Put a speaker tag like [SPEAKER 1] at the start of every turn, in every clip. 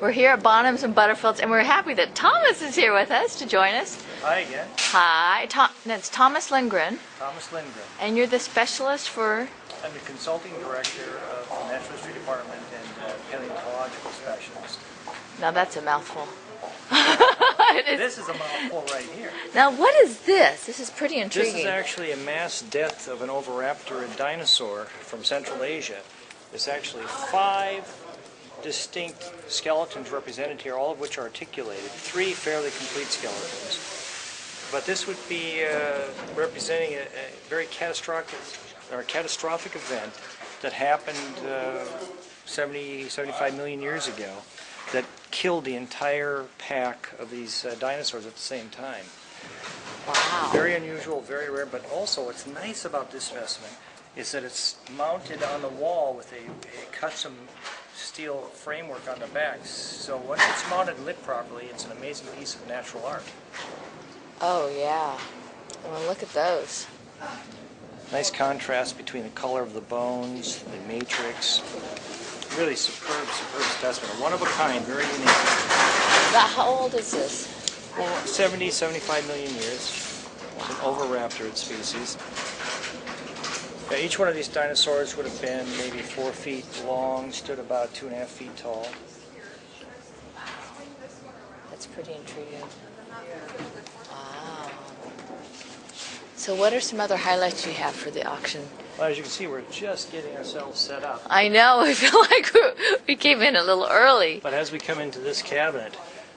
[SPEAKER 1] We're here at Bonhams and Butterfields, and we're happy that Thomas is here with us to join us.
[SPEAKER 2] Hi again.
[SPEAKER 1] Hi, that's Thomas Lindgren.
[SPEAKER 2] Thomas Lindgren.
[SPEAKER 1] And you're the specialist for?
[SPEAKER 2] I'm the consulting director of the Natural History Department and paleontological specialist.
[SPEAKER 1] Now that's a mouthful.
[SPEAKER 2] This is a mouthful right here.
[SPEAKER 1] Now what is this? This is pretty intriguing.
[SPEAKER 2] This is actually a mass death of an oviraptor, a dinosaur from Central Asia. There's actually 5 distinct skeletons represented here, all of which are articulated, 3 fairly complete skeletons. But this would be representing a very catastrophic event that happened 75 million years ago that killed the entire pack of these dinosaurs at the same time.
[SPEAKER 1] Wow.
[SPEAKER 2] Very unusual, very rare, but also what's nice about this specimen is that it's mounted on the wall with a custom steel framework on the back. So once it's mounted and lit properly, it's an amazing piece of natural art.
[SPEAKER 1] Oh yeah. Well, look at those.
[SPEAKER 2] Nice contrast between the color of the bones, the matrix. Really superb specimen. One of a kind, very unique.
[SPEAKER 1] How old is this?
[SPEAKER 2] Well, 70, 75 million years. Wow. It's an oviraptorid species. Each one of these dinosaurs would have been maybe 4 feet long, stood about 2.5 feet tall.
[SPEAKER 1] Wow. That's pretty intriguing. Wow. So what are some other highlights you have for the auction?
[SPEAKER 2] Well, as you can see, we're just getting ourselves set up.
[SPEAKER 1] I know, I feel like we came in a little early.
[SPEAKER 2] But as we come into this cabinet,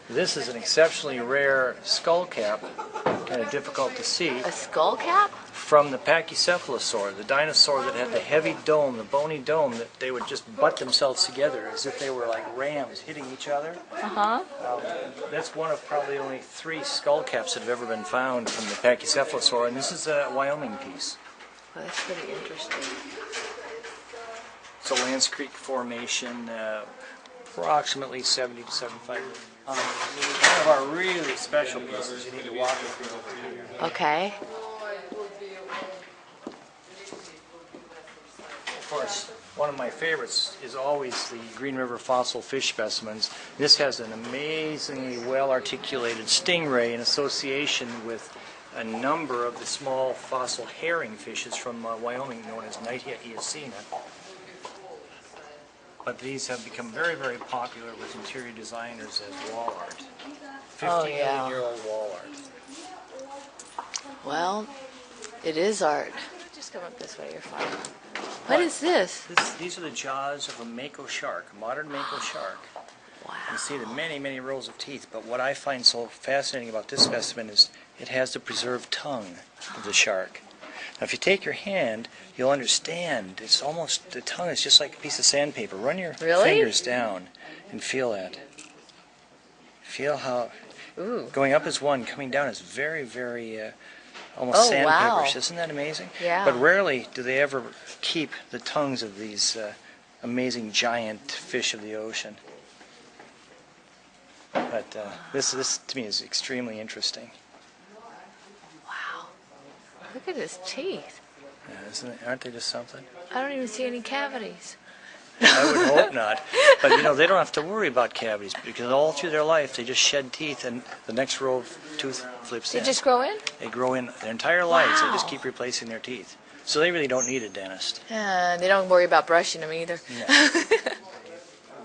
[SPEAKER 2] this is an exceptionally rare skull cap, kind of difficult to see.
[SPEAKER 1] A skull cap?
[SPEAKER 2] From the Pachycephalosaur, the dinosaur that had the heavy dome, the bony dome, that they would just butt themselves together as if they were like rams hitting each other. That's one of probably only 3 skull caps that have ever been found from the Pachycephalosaur, and this is a Wyoming piece.
[SPEAKER 1] Well, that's pretty interesting.
[SPEAKER 2] It's a Lance Creek formation, approximately 70 to 75. One of our really special pieces, you need to walk with me over here.
[SPEAKER 1] Okay.
[SPEAKER 2] Of course, one of my favorites is always the Green River fossil fish specimens. This has an amazingly well-articulated stingray in association with a number of the small fossil herring fishes from Wyoming known as Knightia eocena. But these have become very, very popular with interior designers as wall art. 50-million-year-old wall art.
[SPEAKER 1] Well, it is art. Just come up this way, you're fine. What is this?
[SPEAKER 2] These are the jaws of a Mako shark, a modern Mako shark.
[SPEAKER 1] Wow.
[SPEAKER 2] You see the many, many rows of teeth, but what I find so fascinating about this specimen is it has the preserved tongue of the shark. Now, if you take your hand, you'll understand. It's almost, the tongue is just like a piece of sandpaper. Run your fingers down and feel that. Feel how going up is one, coming down is very, very almost sandpaperish.
[SPEAKER 1] Wow.
[SPEAKER 2] Isn't that amazing?
[SPEAKER 1] Yeah.
[SPEAKER 2] But rarely do they ever keep the tongues of these amazing giant fish of the ocean. But this to me is extremely interesting.
[SPEAKER 1] Wow. Look at his teeth.
[SPEAKER 2] Yeah, aren't they just something?
[SPEAKER 1] I don't even see any cavities.
[SPEAKER 2] I would hope not. But you know, they don't have to worry about cavities because all through their life they just shed teeth and the next row of tooth flips in.
[SPEAKER 1] They just grow in?
[SPEAKER 2] They grow in their entire lives. They just keep replacing their teeth. So they really don't need a dentist.
[SPEAKER 1] They don't worry about brushing them either.
[SPEAKER 2] Yeah.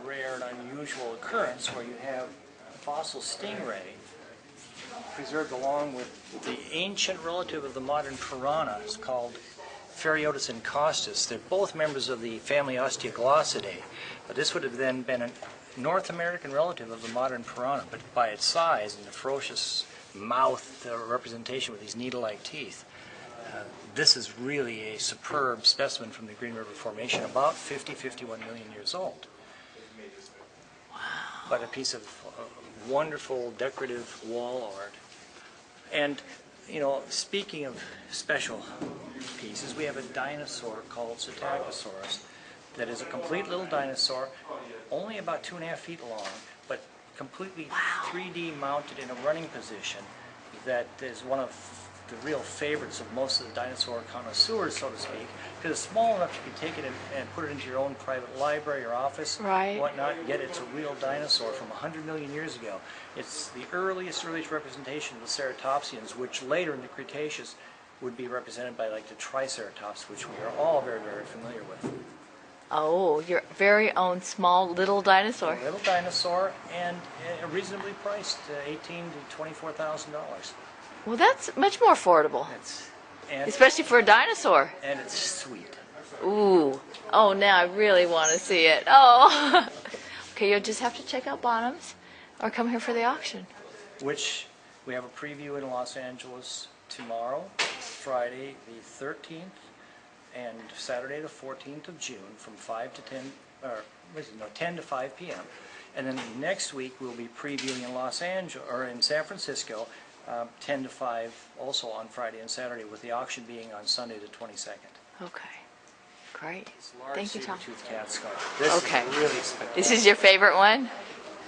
[SPEAKER 2] A rare and unusual occurrence where you have a fossil stingray preserved along with the ancient relative of the modern piranha. It's called Ferriotus encostus. They're both members of the family Osteoglossidae, but this would have then been a North American relative of the modern piranha, but by its size and the ferocious mouth representation with these needle-like teeth. This is really a superb specimen from the Green River Formation, about 51 million years old.
[SPEAKER 1] Wow.
[SPEAKER 2] But a piece of wonderful decorative wall art. And you know, speaking of special pieces, we have a dinosaur called Psittacosaurus that is a complete little dinosaur, only about 2.5 feet long, but completely 3D mounted in a running position that is one of the real favorites of most of the dinosaur connoisseurs, so to speak, because it's small enough you can take it and put it into your own private library or office,
[SPEAKER 1] Right.
[SPEAKER 2] whatnot, and get it's a real dinosaur from 100 million years ago. It's the earliest representation of the ceratopsians, which later in the Cretaceous would be represented by like the Triceratops, which we are all very, very familiar with.
[SPEAKER 1] Oh, your very own small little dinosaur.
[SPEAKER 2] A little dinosaur, and reasonably priced, $18,000 to $24,000.
[SPEAKER 1] Well, that's much more affordable,
[SPEAKER 2] And
[SPEAKER 1] especially for a dinosaur.
[SPEAKER 2] and it's sweet.
[SPEAKER 1] Ooh. Oh, now I really want to see it. Oh. Okay, you'll just have to check out Bonhams or come here for the auction.
[SPEAKER 2] Which we have a preview in Los Angeles tomorrow, Friday the 13th, and Saturday the 14th of June from 5 to 10, or 10 to 5 p.m. And then next week we'll be previewing in Los Angeles or in San Francisco, 10 to 5, also on Friday and Saturday, with the auction being on Sunday the 22nd.
[SPEAKER 1] Okay. Great.
[SPEAKER 2] It's a large
[SPEAKER 1] Thank you, Tom.
[SPEAKER 2] saber-toothed cat skull. This
[SPEAKER 1] Okay.
[SPEAKER 2] is really spectacular.
[SPEAKER 1] This is your favorite one?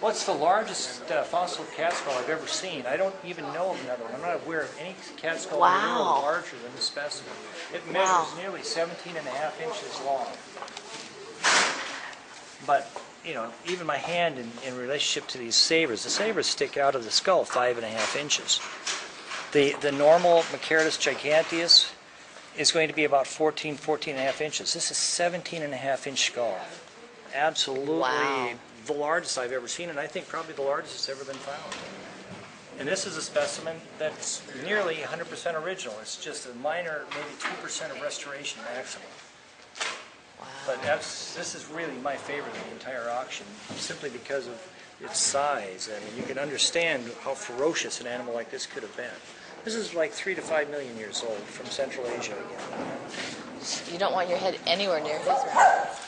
[SPEAKER 2] Well, it's the largest fossil cat skull I've ever seen. I don't even know of another one. I'm not aware of any cat skull in the
[SPEAKER 1] Wow.
[SPEAKER 2] world larger than this specimen. It measures
[SPEAKER 1] Wow.
[SPEAKER 2] nearly 17.5 inches long. But, you know, even my hand in relationship to these sabers, the sabers stick out of the skull 5.5 inches. The normal Machaerus giganteus is going to be about 14.5 inches. This is 17.5 inch skull. Absolutely.
[SPEAKER 1] Wow.
[SPEAKER 2] The largest I've ever seen, and I think probably the largest that's ever been found. And this is a specimen that's nearly 100% original. It's just a minor, maybe 2% of restoration maximum.
[SPEAKER 1] Wow.
[SPEAKER 2] But this is really my favorite of the entire auction, simply because of its size, and you can understand how ferocious an animal like this could have been. This is like 3 to 5 million years old, from Central Asia again.
[SPEAKER 1] You don't want your head anywhere near his mouth.